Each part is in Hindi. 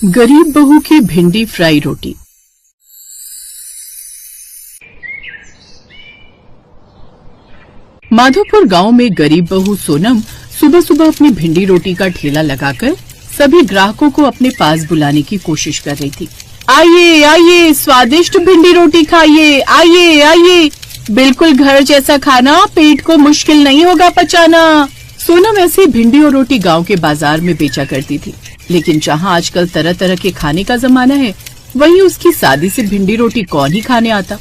गरीब बहू की भिंडी फ्राई रोटी। माधोपुर गांव में गरीब बहू सोनम सुबह सुबह अपनी भिंडी रोटी का ठेला लगाकर सभी ग्राहकों को अपने पास बुलाने की कोशिश कर रही थी। आइए आइए, स्वादिष्ट भिंडी रोटी खाइए, आइए आइए, बिल्कुल घर जैसा खाना, पेट को मुश्किल नहीं होगा पचाना। सोनम ऐसी भिंडी और रोटी गांव के बाजार में बेचा करती थी, लेकिन जहां आजकल तरह तरह के खाने का जमाना है, वहीं उसकी सादी से भिंडी रोटी कौन ही खाने आता।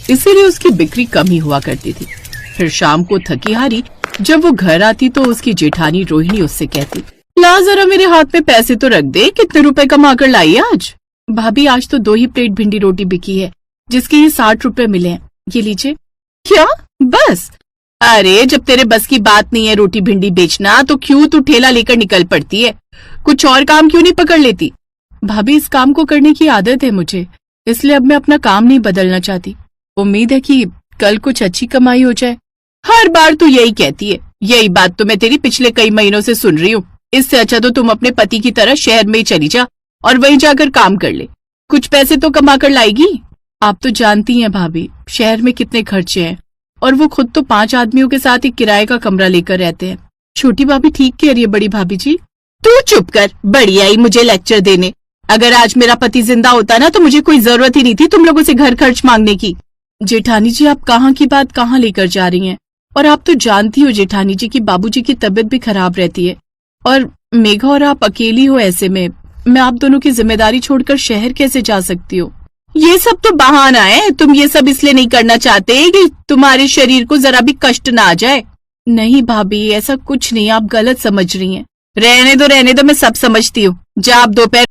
इसीलिए उसकी बिक्री कम ही हुआ करती थी। फिर शाम को थकी हारी जब वो घर आती तो उसकी जेठानी रोहिणी उससे कहती, ला जरा मेरे हाथ में पैसे तो रख दे, कितने रुपए कमा कर लाई आज। भाभी आज तो 2 ही प्लेट भिंडी रोटी बिकी है, जिसके ये 60 रुपए मिले हैं, ये लीजिए। क्या बस? अरे जब तेरे बस की बात नहीं है रोटी भिंडी बेचना, तो क्यों तू ठेला लेकर निकल पड़ती है? कुछ और काम क्यों नहीं पकड़ लेती? भाभी इस काम को करने की आदत है मुझे, इसलिए अब मैं अपना काम नहीं बदलना चाहती। उम्मीद है कि कल कुछ अच्छी कमाई हो जाए। हर बार तू यही कहती है, यही बात तो मैं तेरी पिछले कई महीनों से सुन रही हूँ। इससे अच्छा तो तुम अपने पति की तरह शहर में ही चली जा और वहीं जाकर काम कर ले, कुछ पैसे तो कमा कर लाएगी। आप तो जानती हैं भाभी, शहर में कितने खर्चे हैं, और वो खुद तो 5 आदमियों के साथ एक किराए का कमरा लेकर रहते हैं। छोटी भाभी ठीक कह रही है बड़ी भाभी जी। तू चुप कर, बड़ी आई मुझे लेक्चर देने। अगर आज मेरा पति जिंदा होता ना, तो मुझे कोई जरूरत ही नहीं थी तुम लोगों से घर खर्च मांगने की। जेठानी जी आप कहाँ की बात कहाँ लेकर जा रही हैं? और आप तो जानती हो जेठानी जी की बाबूजी की तबीयत भी खराब रहती है, और मेघा और आप अकेली हो। ऐसे में मैं आप दोनों की जिम्मेदारी छोड़कर शहर कैसे जा सकती हूँ? ये सब तो बहाना है, तुम ये सब इसलिए नहीं करना चाहते कि तुम्हारे शरीर को जरा भी कष्ट ना आ जाए। नहीं भाभी ऐसा कुछ नहीं, आप गलत समझ रही हैं। रहने दो, मैं सब समझती हूँ। जा आप दोपहर